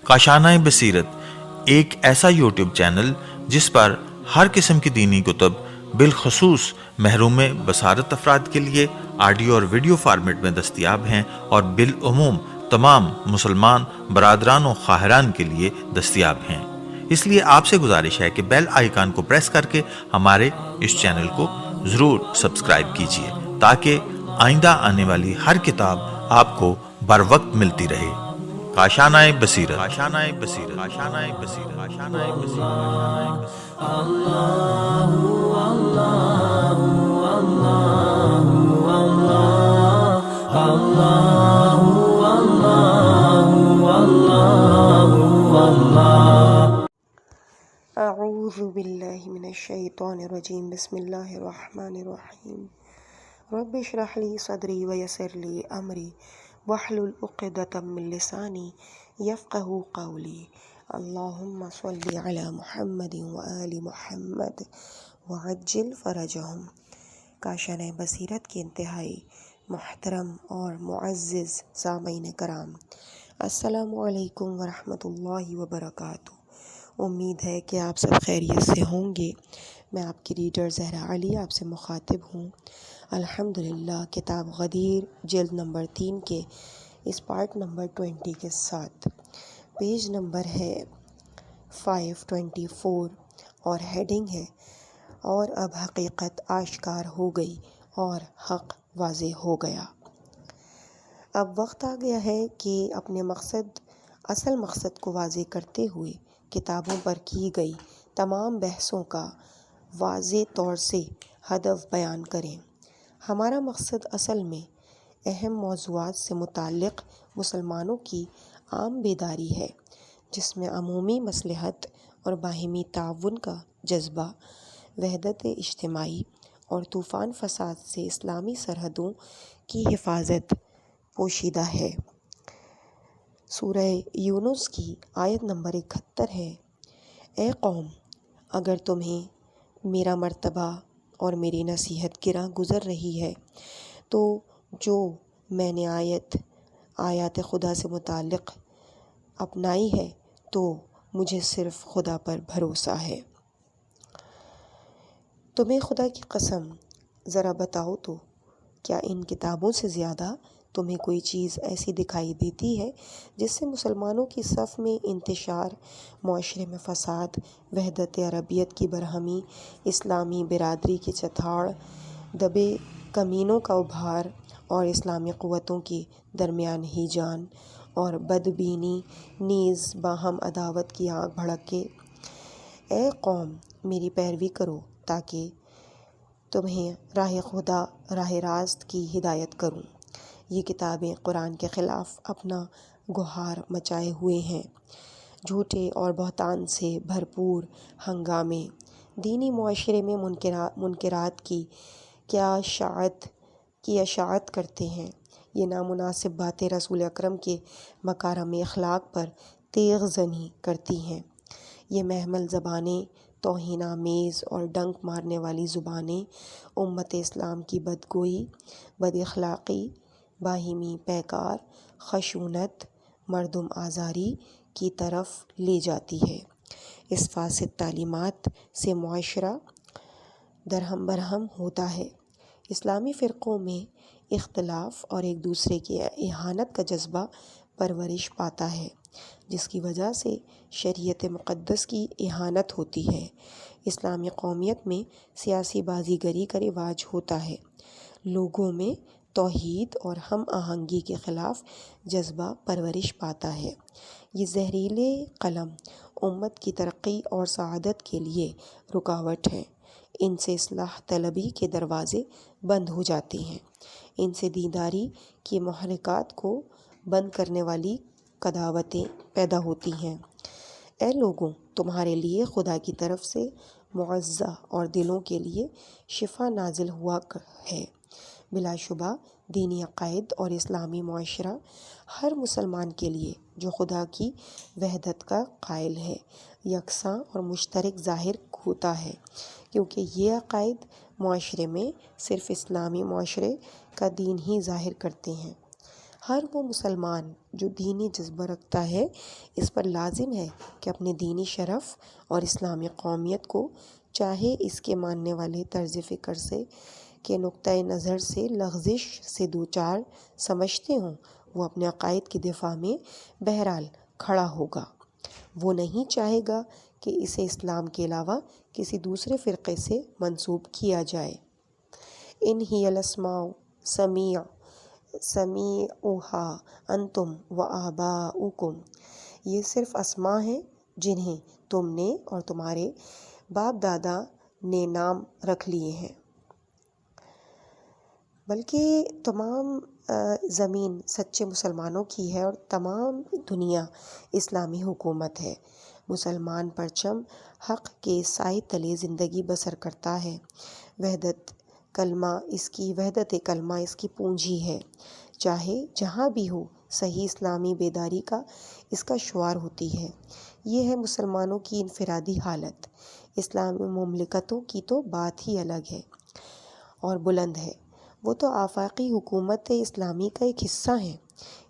کاشانۂ بصیرت ایک ایسا یوٹیوب چینل جس پر ہر قسم کی دینی کتب بالخصوص محروم بصارت افراد کے لیے آڈیو اور ویڈیو فارمیٹ میں دستیاب ہیں اور بالعموم تمام مسلمان برادران و خواہران کے لیے دستیاب ہیں۔ اس لیے آپ سے گزارش ہے کہ بیل آئیکن کو پریس کر کے ہمارے اس چینل کو ضرور سبسکرائب کیجیے تاکہ آئندہ آنے والی ہر کتاب آپ کو بر وقت ملتی رہے۔ کاشانۂ بصیرت، کاشانۂ بصیرت، کاشانۂ بصیرت، کاشانۂ بصیرت۔ اعوذ باللہ من الشیطان الرجیم، بسم اللہ الرحمن الرحیم۔ رب اشرح لی صدری ویسر لی امری واحلل عقدۃ من لسانی یفقہوا قولی۔ اللہم صل علی محمد وآل محمد وعجل فرجہم۔ کاشانۂ بصیرت کے انتہائی محترم اور معزز سامعین کرام، السلام علیکم ورحمۃ اللہ وبرکاتہ۔ امید ہے کہ آپ سب خیریت سے ہوں گے۔ میں آپ کی ریڈر زہرا علی آپ سے مخاطب ہوں۔ الحمدللہ کتاب غدیر جلد نمبر 3 کے اس پارٹ نمبر 20 کے ساتھ پیج نمبر ہے 524 اور ہیڈنگ ہے اور اب حقیقت آشکار ہو گئی اور حق واضح ہو گیا۔ اب وقت آ گیا ہے کہ اپنے اصل مقصد کو واضح کرتے ہوئے کتابوں پر کی گئی تمام بحثوں کا واضح طور سے ہدف بیان کریں۔ ہمارا مقصد اصل میں اہم موضوعات سے متعلق مسلمانوں کی عام بیداری ہے، جس میں عمومی مصلحت اور باہمی تعاون کا جذبہ، وحدت اجتماعی اور طوفان فساد سے اسلامی سرحدوں کی حفاظت پوشیدہ ہے۔ سورہ یونس کی آیت نمبر 71 ہے، اے قوم، اگر تمہیں میرا مرتبہ اور میری نصیحت گراں گزر رہی ہے تو جو میں نے آیات خدا سے متعلق اپنائی ہے تو مجھے صرف خدا پر بھروسہ ہے۔ تمہیں خدا کی قسم ذرا بتاؤ تو کیا ان کتابوں سے زیادہ تمہیں کوئی چیز ایسی دکھائی دیتی ہے جس سے مسلمانوں کی صف میں انتشار، معاشرے میں فساد، وحدت عربیت کی برہمی، اسلامی برادری کی چتاڑ، دبے کمینوں کا ابھار اور اسلامی قوتوں کے درمیان ہیجان اور بدبینی نیز باہم عداوت کی آگ بھڑکے؟ اے قوم، میری پیروی کرو تاکہ تمہیں راہ خدا، راہ راست کی ہدایت کروں۔ یہ کتابیں قرآن کے خلاف اپنا گہار مچائے ہوئے ہیں، جھوٹے اور بہتان سے بھرپور ہنگامے، دینی معاشرے میں منکرات کی اشاعت کرتے ہیں۔ یہ نامناسب باتیں رسول اکرم کے مکارم اخلاق پر تیغ زنی کرتی ہیں۔ یہ محمل زبانیں، توہین آمیز اور ڈنک مارنے والی زبانیں امت اسلام کی بدگوئی، بد اخلاقی، باہمی پیکار، خشونت، مردم آزاری کی طرف لے جاتی ہے۔ اس فاسد تعلیمات سے معاشرہ درہم برہم ہوتا ہے۔ اسلامی فرقوں میں اختلاف اور ایک دوسرے کی اہانت کا جذبہ پرورش پاتا ہے، جس کی وجہ سے شریعت مقدس کی اہانت ہوتی ہے۔ اسلامی قومیت میں سیاسی بازی گری کا رواج ہوتا ہے۔ لوگوں میں توحید اور ہم آہنگی کے خلاف جذبہ پرورش پاتا ہے۔ یہ زہریلے قلم امت کی ترقی اور سعادت کے لیے رکاوٹ ہیں۔ ان سے اصلاح طلبی کے دروازے بند ہو جاتے ہیں، ان سے دینداری کی محرکات کو بند کرنے والی قداوتیں پیدا ہوتی ہیں۔ اے لوگوں، تمہارے لیے خدا کی طرف سے معزہ اور دلوں کے لیے شفا نازل ہوا ہے۔ بلا شبہ دینی عقائد اور اسلامی معاشرہ ہر مسلمان کے لیے جو خدا کی وحدت کا قائل ہے، یکساں اور مشترک ظاہر ہوتا ہے، کیونکہ یہ عقائد معاشرے میں صرف اسلامی معاشرے کا دین ہی ظاہر کرتے ہیں۔ ہر وہ مسلمان جو دینی جذبہ رکھتا ہے اس پر لازم ہے کہ اپنے دینی شرف اور اسلامی قومیت کو چاہے اس کے ماننے والے طرز فکر سے کے نقطۂ نظر سے لغزش سے دوچار سمجھتے ہوں، وہ اپنے عقائد کی دفاع میں بہرحال کھڑا ہوگا۔ وہ نہیں چاہے گا کہ اسے اسلام کے علاوہ کسی دوسرے فرقے سے منسوب کیا جائے۔ ان ہی الاسماء سمیعوہا انتم و آباؤکم، یہ صرف اسماء ہیں جنہیں تم نے اور تمہارے باپ دادا نے نام رکھ لیے ہیں، بلکہ تمام زمین سچے مسلمانوں کی ہے اور تمام دنیا اسلامی حکومت ہے۔ مسلمان پرچم حق کے سائے تلے زندگی بسر کرتا ہے۔ وحدت کلمہ اس کی پونجی ہے، چاہے جہاں بھی ہو صحیح اسلامی بیداری کا اس کا شعار ہوتی ہے۔ یہ ہے مسلمانوں کی انفرادی حالت۔ اسلامی مملکتوں کی تو بات ہی الگ ہے اور بلند ہے، وہ تو آفاقی حکومت اسلامی کا ایک حصہ ہیں۔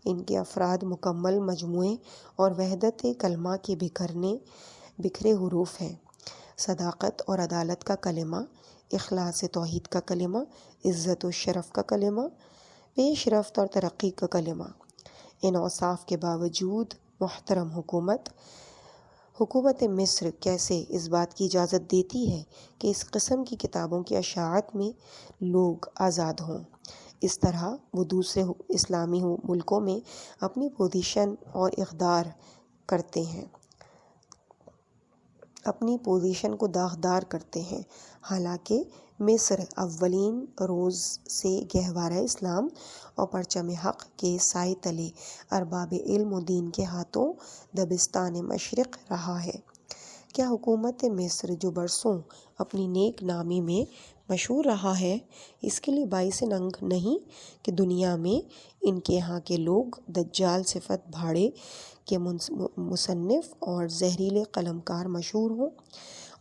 ان کے افراد مکمل مجموعے اور وحدت کلمہ کے بکھرے حروف ہیں۔ صداقت اور عدالت کا کلمہ، اخلاص توحید کا کلمہ، عزت و شرف کا کلمہ، پیش رفت اور ترقی کا کلمہ۔ ان اوصاف کے باوجود محترم حکومت مصر کیسے اس بات کی اجازت دیتی ہے کہ اس قسم کی کتابوں کی اشاعت میں لوگ آزاد ہوں؟ اس طرح وہ دوسرے اسلامی ملکوں میں اپنی پوزیشن اور اقدار کرتے ہیں، اپنی پوزیشن کو داغدار کرتے ہیں، حالانکہ مصر اولین روز سے گہوارہ اسلام اور پرچم حق کے سائے تلے ارباب علم و دین کے ہاتھوں دبستان مشرق رہا ہے۔ کیا حکومت مصر جو برسوں اپنی نیک نامی میں مشہور رہا ہے، اس کے لیے باعث ننگ نہیں کہ دنیا میں ان کے ہاں کے لوگ دجال صفت بھاڑے کے مصنف اور زہریلے قلمکار مشہور ہوں،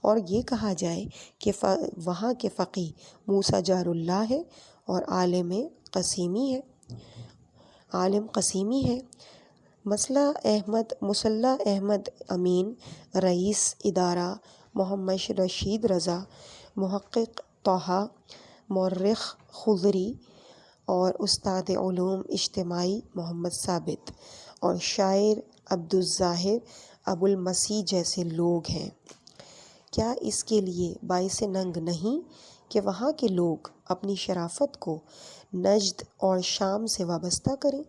اور یہ کہا جائے کہ وہاں کے فقیہ موسیٰ جار اللہ ہے اور عالم قسیمی ہے؟ مسلح احمد امین، رئیس ادارہ محمد رشید رضا، محقق طٰہٰ، مورخ خضری اور استاد علوم اجتماعی محمد ثابت اور شاعر عبدالظاہر ابو المسیح جیسے لوگ ہیں۔ کیا اس کے لیے باعث ننگ نہیں کہ وہاں کے لوگ اپنی شرافت کو نجد اور شام سے وابستہ کریں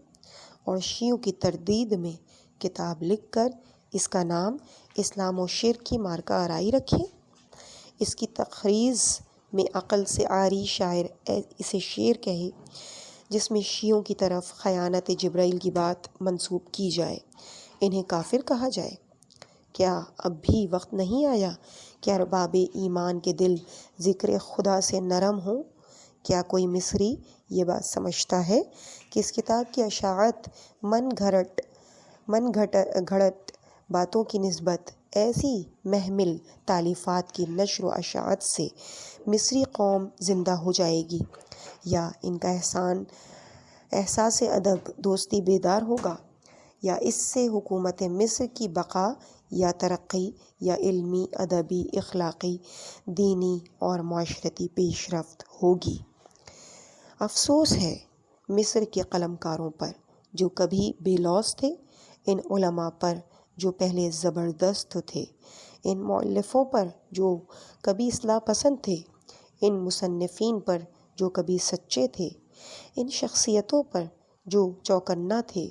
اور شیعوں کی تردید میں کتاب لکھ کر اس کا نام اسلام و شرک کی مارکہ آرائی رکھیں؟ اس کی تخریص میں عقل سے عاری شاعر اسے شعر کہے جس میں شیعوں کی طرف خیانت جبرائیل کی بات منسوب کی جائے، انہیں کافر کہا جائے؟ کیا اب بھی وقت نہیں آیا کہ ارباب ایمان کے دل ذکر خدا سے نرم ہوں؟ کیا کوئی مصری یہ بات سمجھتا ہے کہ اس کتاب کی اشاعت من گھڑت باتوں کی نسبت ایسی محمل تالیفات کی نشر و اشاعت سے مصری قوم زندہ ہو جائے گی، یا ان کا احساس ادب دوستی بیدار ہوگا، یا اس سے حکومت مصر کی بقا یا ترقی یا علمی، ادبی، اخلاقی، دینی اور معاشرتی پیش رفت ہوگی؟ افسوس ہے مصر کے قلمکاروں پر جو کبھی بے لوث تھے، ان علماء پر جو پہلے زبردست تھے، ان مؤلفوں پر جو کبھی اصلاح پسند تھے، ان مصنفین پر جو کبھی سچے تھے، ان شخصیتوں پر جو چوکنا تھے،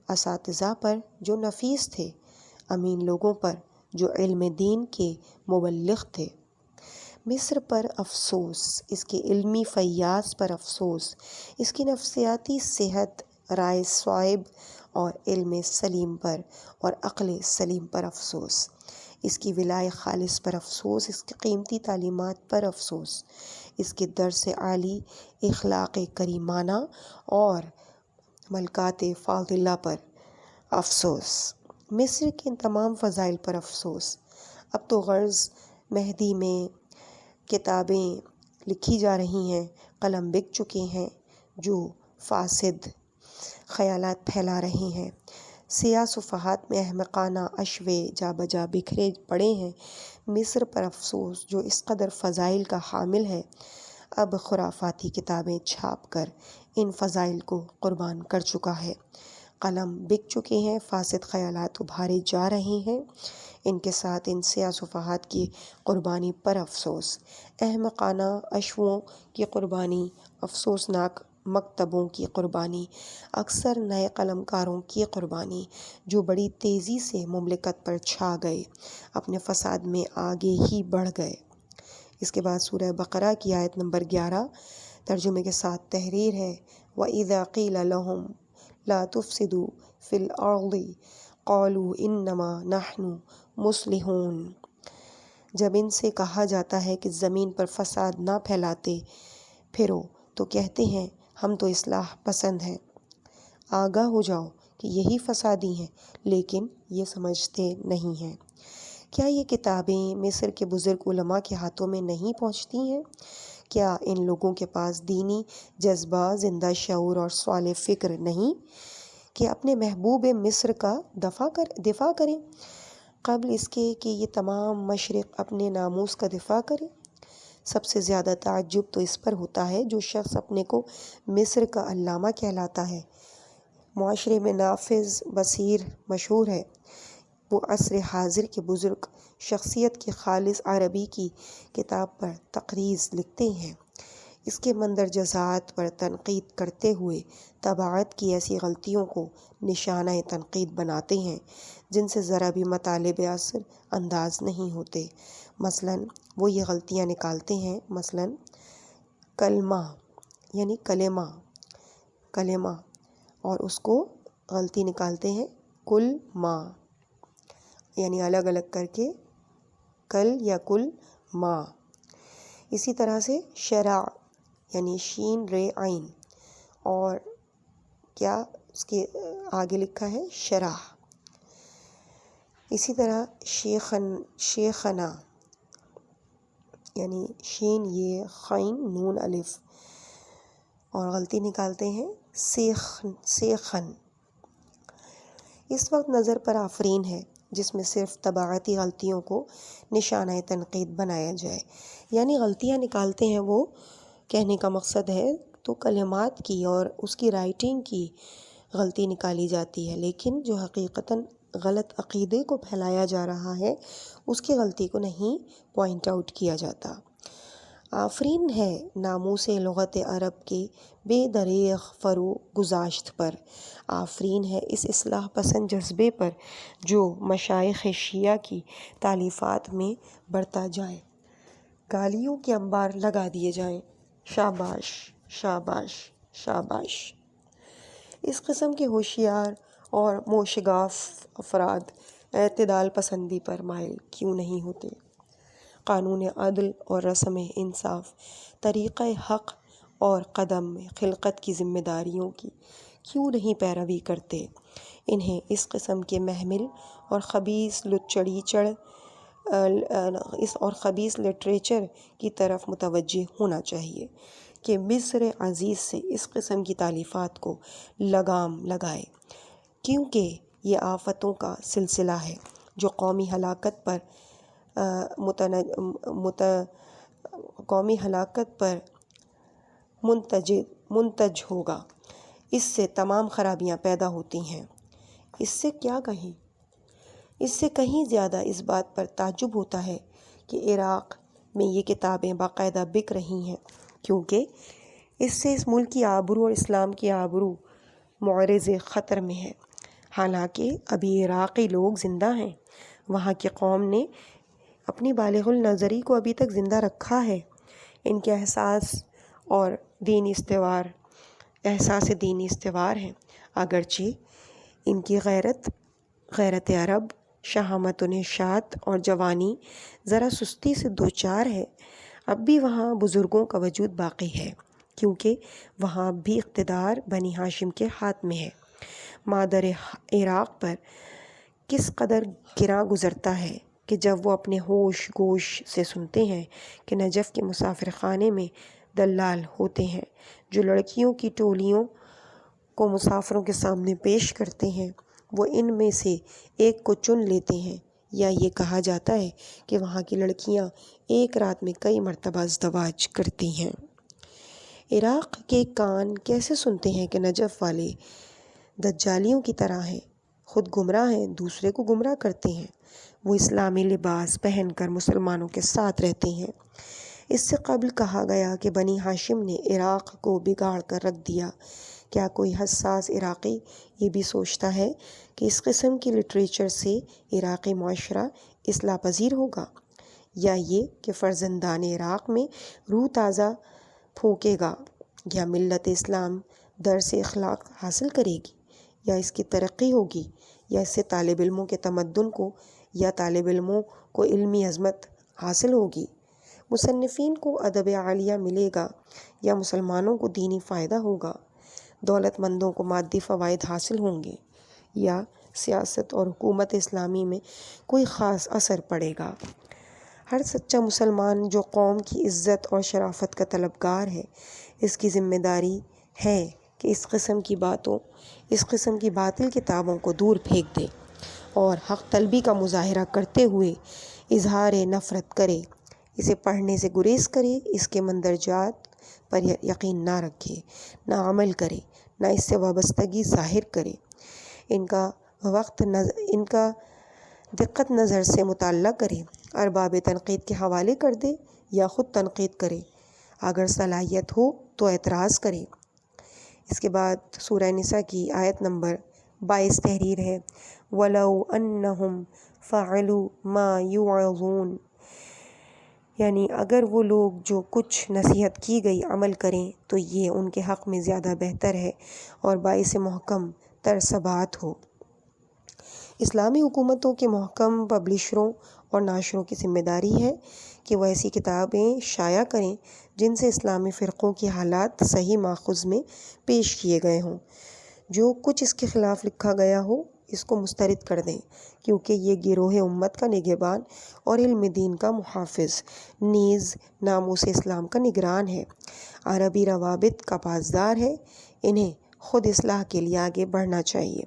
اساتذہ پر جو نفیس تھے، امین لوگوں پر جو علم دین کے مبلغ تھے۔ مصر پر افسوس، اس کے علمی فیاض پر افسوس، اس کی نفسیاتی صحت، رائے صائب اور علم سلیم پر اور عقل سلیم پر افسوس، اس کی ولائے خالص پر افسوس، اس کی قیمتی تعلیمات پر افسوس، اس کے درس عالی، اخلاق کریمانہ اور ملکات فاضلہ پر افسوس، مصر کے ان تمام فضائل پر افسوس۔ اب تو غرض مہدی میں کتابیں لکھی جا رہی ہیں، قلم بک چکے ہیں جو فاسد خیالات پھیلا رہے ہیں۔ سیاہ صفحات میں احمقانہ اشوے جا بجا بکھرے پڑے ہیں۔ مصر پر افسوس جو اس قدر فضائل کا حامل ہے، اب خرافاتی کتابیں چھاپ کر ان فضائل کو قربان کر چکا ہے۔ قلم بک چکے ہیں، فاسد خیالات ابھارے جا رہے ہیں، ان کے ساتھ ان سیاہ صفحات کی قربانی پر افسوس، احمقانہ اشووں کی قربانی، افسوسناک مکتبوں کی قربانی، اکثر نئے قلم کاروں کی قربانی جو بڑی تیزی سے مملکت پر چھا گئے، اپنے فساد میں آگے ہی بڑھ گئے۔ اس کے بعد سورہ بقرہ کی آیت نمبر 11 ترجمے کے ساتھ تحریر ہے، وَإِذَا قِيلَ لَهُمْ لَا تُفْسِدُوا فِي الْأَرْضِ قَالُوا إِنَّمَا نَحْنُ مُصْلِحُونَ۔ جب ان سے کہا جاتا ہے کہ زمین پر فساد نہ پھیلاتے پھرو تو کہتے ہیں ہم تو اصلاح پسند ہیں۔ آگاہ ہو جاؤ کہ یہی فسادی ہیں، لیکن یہ سمجھتے نہیں ہیں۔ کیا یہ کتابیں مصر کے بزرگ علماء کے ہاتھوں میں نہیں پہنچتی ہیں؟ کیا ان لوگوں کے پاس دینی جذبہ، زندہ شعور اور سوال فکر نہیں کہ اپنے محبوب مصر کا دفاع کریں قبل اس کے کہ یہ تمام مشرق اپنے ناموس کا دفاع کرے؟ سب سے زیادہ تعجب تو اس پر ہوتا ہے جو شخص اپنے کو مصر کا علامہ کہلاتا ہے، معاشرے میں نافذ، بصیر، مشہور ہے، وہ عصر حاضر کے بزرگ شخصیت کی خالص عربی کی کتاب پر تقریض لکھتے ہیں، اس کے مندرجات پر تنقید کرتے ہوئے طباعت کی ایسی غلطیوں کو نشانہ تنقید بناتے ہیں جن سے ذرا بھی مطالب اثر انداز نہیں ہوتے۔ مثلاً وہ یہ غلطیاں نکالتے ہیں، مثلاً کلمہ یعنی کلمہ اور اس کو غلطی نکالتے ہیں کل ماں، یعنی الگ الگ کر کے کل یا کل ماں۔ اسی طرح سے شرع یعنی شین رے عین، اور کیا اس کے آگے لکھا ہے شرح۔ اسی طرح شیخنا یعنی شین یہ خین نون الف، اور غلطی نکالتے ہیں سیخن۔ اس وقت نظر پر آفرین ہے جس میں صرف طباعتی غلطیوں کو نشانہ تنقید بنایا جائے، یعنی غلطیاں نکالتے ہیں، وہ کہنے کا مقصد ہے تو کلمات کی اور اس کی رائٹنگ کی غلطی نکالی جاتی ہے، لیکن جو حقیقتاً غلط عقیدے کو پھیلایا جا رہا ہے اس کی غلطی کو نہیں پوائنٹ آؤٹ کیا جاتا۔ آفرین ہے ناموس لغت عرب کے بے دریغ فرو گزاشت پر، آفرین ہے اس اصلاح پسند جذبے پر جو مشائخ شیعہ کی تالیفات میں برتا جائے، گالیوں کے انبار لگا دیے جائیں، شاباش شاباش شاباش۔ اس قسم کے ہوشیار اور موشگاف افراد اعتدال پسندی پر مائل کیوں نہیں ہوتے؟ قانون عدل اور رسم انصاف، طریقہ حق اور قدم خلقت کی ذمہ داریوں کی کیوں نہیں پیروی کرتے؟ انہیں اس قسم کے محمل اور خبیث لٹریچر کی طرف متوجہ ہونا چاہیے کہ مصر عزیز سے اس قسم کی تالیفات کو لگام لگائے، کیونکہ یہ آفتوں کا سلسلہ ہے جو قومی ہلاکت پر منتج ہوگا۔ اس سے تمام خرابیاں پیدا ہوتی ہیں۔ اس سے کیا کہیں؟ اس سے کہیں زیادہ اس بات پر تعجب ہوتا ہے کہ عراق میں یہ کتابیں باقاعدہ بک رہی ہیں، کیونکہ اس سے اس ملک کی آبرو اور اسلام کی آبرو معرض خطر میں ہے۔ حالانکہ ابھی عراقی لوگ زندہ ہیں، وہاں کی قوم نے اپنی بالغ النظری کو ابھی تک زندہ رکھا ہے، ان کے احساس دینی استوار ہے، اگرچہ ان کی غیرت عرب، شہامت و نشاط اور جوانی ذرا سستی سے دوچار ہے، اب بھی وہاں بزرگوں کا وجود باقی ہے، کیونکہ وہاں بھی اقتدار بنی ہاشم کے ہاتھ میں ہے۔ مادر عراق پر کس قدر گراں گزرتا ہے کہ جب وہ اپنے ہوش گوش سے سنتے ہیں کہ نجف کے مسافر خانے میں دلال ہوتے ہیں جو لڑکیوں کی ٹولیوں کو مسافروں کے سامنے پیش کرتے ہیں، وہ ان میں سے ایک کو چن لیتے ہیں، یا یہ کہا جاتا ہے کہ وہاں کی لڑکیاں ایک رات میں کئی مرتبہ ازدواج کرتی ہیں۔ عراق کے کان کیسے سنتے ہیں کہ نجف والے دجالیوں کی طرح ہیں، خود گمراہ ہیں، دوسرے کو گمراہ کرتے ہیں۔ وہ اسلامی لباس پہن کر مسلمانوں کے ساتھ رہتے ہیں۔ اس سے قبل کہا گیا کہ بنی ہاشم نے عراق کو بگاڑ کر رکھ دیا۔ کیا کوئی حساس عراقی یہ بھی سوچتا ہے کہ اس قسم کی لٹریچر سے عراقی معاشرہ اصلاح پذیر ہوگا، یا یہ کہ فرزندان عراق میں روح تازہ پھونکے گا، یا ملت اسلام درس اخلاق حاصل کرے گی، یا اس کی ترقی ہوگی، یا اس سے طالب علموں کے تمدن کو یا طالب علموں کو علمی عظمت حاصل ہوگی، مصنفین کو ادب عالیہ ملے گا، یا مسلمانوں کو دینی فائدہ ہوگا، دولت مندوں کو مادی فوائد حاصل ہوں گے، یا سیاست اور حکومت اسلامی میں کوئی خاص اثر پڑے گا۔ ہر سچا مسلمان جو قوم کی عزت اور شرافت کا طلبگار ہے، اس کی ذمہ داری ہے کہ اس قسم کی باطل کتابوں کو دور پھینک دے اور حق طلبی کا مظاہرہ کرتے ہوئے اظہار نفرت کرے، اسے پڑھنے سے گریز کرے، اس کے مندرجات پر یقین نہ رکھے، نہ عمل کرے، نہ اس سے وابستگی ظاہر کرے، ان کا دقت نظر سے مطالعہ کرے، ارباب تنقید کے حوالے کر دے یا خود تنقید کرے، اگر صلاحیت ہو تو اعتراض کرے۔ اس کے بعد سورہ نساء کی آیت نمبر 22 تحریر ہے، وَلَوْ أَنَّهُمْ فَعَلُوا مَا يُوعَظُونَ، یعنی اگر وہ لوگ جو کچھ نصیحت کی گئی عمل کریں تو یہ ان کے حق میں زیادہ بہتر ہے اور باعث محکم تر ثبات ہو۔ اسلامی حکومتوں کے محکم پبلشروں اور ناشروں کی ذمہ داری ہے کہ وہ ایسی کتابیں شائع کریں جن سے اسلامی فرقوں کی حالات صحیح ماخذ میں پیش کیے گئے ہوں۔ جو کچھ اس کے خلاف لکھا گیا ہو اس کو مسترد کر دیں، کیونکہ یہ گروہ امت کا نگہبان اور علم دین کا محافظ، نیز ناموس اسلام کا نگران ہے، عربی روابط کا پاسدار ہے۔ انہیں خود اصلاح کے لیے آگے بڑھنا چاہیے۔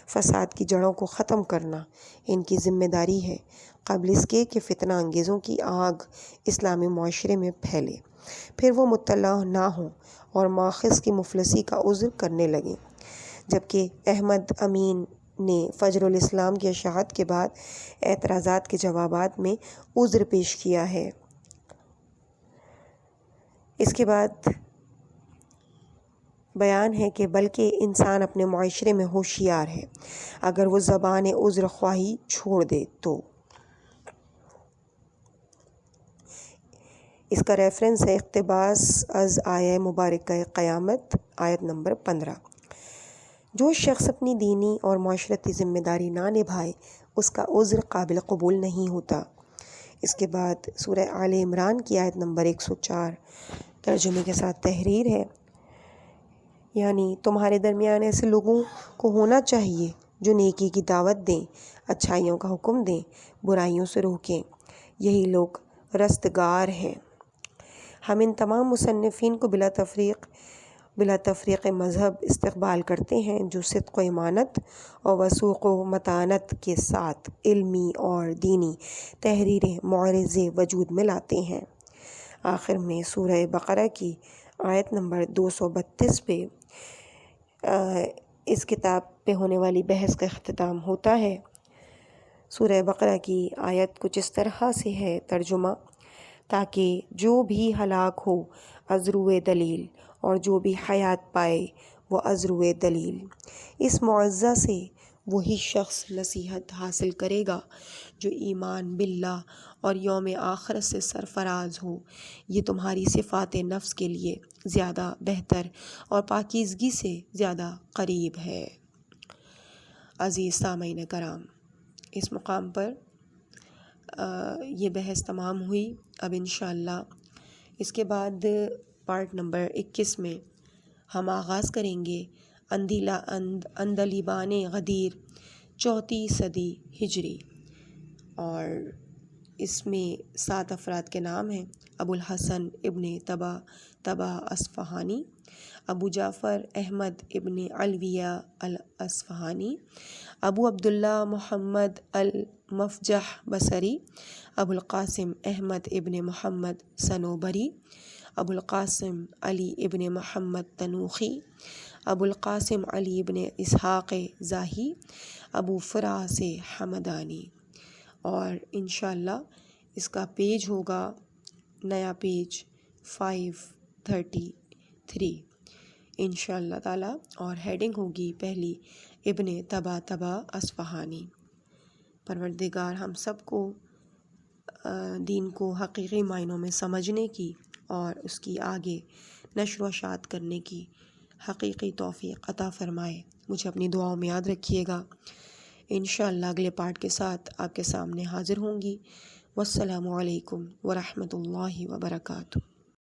فساد کی جڑوں کو ختم کرنا ان کی ذمہ داری ہے، قبل اس کے کہ فتنہ انگیزوں کی آگ اسلامی معاشرے میں پھیلے، پھر وہ مطلع نہ ہوں اور ماخذ کی مفلسی کا عذر کرنے لگیں۔ جبکہ احمد امین نے فجر الاسلام کی اشاعت کے بعد اعتراضات کے جوابات میں عذر پیش کیا ہے۔ اس کے بعد بیان ہے کہ بلکہ انسان اپنے معاشرے میں ہوشیار ہے، اگر وہ زبان عذر خواہی چھوڑ دے تو۔ اس کا ریفرنس ہے اقتباس از آیہ مبارکہ قیامت، آیت نمبر 15۔ جو شخص اپنی دینی اور معاشرتی ذمہ داری نہ نبھائے اس کا عذر قابل قبول نہیں ہوتا۔ اس کے بعد سورہ آل عمران کی آیت نمبر 104 ترجمے کے ساتھ تحریر ہے، یعنی تمہارے درمیان ایسے لوگوں کو ہونا چاہیے جو نیکی کی دعوت دیں، اچھائیوں کا حکم دیں، برائیوں سے روکیں، یہی لوگ رستگار ہیں۔ ہم ان تمام مصنفین کو بلا تفریق مذہب استقبال کرتے ہیں جو صدق و امانت اور وثوق و متانت کے ساتھ علمی اور دینی تحریریں معرض وجود میں لاتے ہیں۔ آخر میں سورہ بقرہ کی آیت نمبر 232 پہ اس کتاب پہ ہونے والی بحث کا اختتام ہوتا ہے۔ سورہ بقرہ کی آیت کچھ اس طرح سے ہے ترجمہ، تاکہ جو بھی ہلاک ہو از روئے دلیل اور جو بھی حیات پائے وہ از روئے دلیل۔ اس معزہ سے وہی شخص نصیحت حاصل کرے گا جو ایمان باللہ اور یوم آخر سے سرفراز ہو، یہ تمہاری صفات نفس کے لیے زیادہ بہتر اور پاکیزگی سے زیادہ قریب ہے۔ عزیز سامعین کرام، اس مقام پر یہ بحث تمام ہوئی۔ اب انشاءاللہ اس کے بعد پارٹ نمبر 21 میں ہم آغاز کریں گے اندلیبان غدیر 4 صدی ہجری، اور اس میں 7 افراد کے نام ہیں: ابو الحسن ابن طبع اصفہانی، ابو جعفر احمد ابن علویہ الاصفہانی، ابو عبداللہ محمد المفجح بصری، ابو القاسم احمد ابن محمد صنوبری، ابو القاسم علی ابن محمد تنوخی، ابو القاسم علی ابن اسحاق زاہی، ابو فراس حمدانی۔ اور انشاءاللہ اس کا پیج ہوگا نیا پیج 533 انشاءاللہ تعالی، اور ہیڈنگ ہوگی پہلی ابن طبع اصفہانی۔ پروردگار ہم سب کو دین کو حقیقی معنوں میں سمجھنے کی اور اس کی آگے نشر و اشاعت کرنے کی حقیقی توفیق عطا فرمائے۔ مجھے اپنی دعاؤں میں یاد رکھیے گا۔ انشاءاللہ اگلے پارٹ کے ساتھ آپ کے سامنے حاضر ہوں گی۔ والسلام علیکم ورحمۃ اللہ وبرکاتہ۔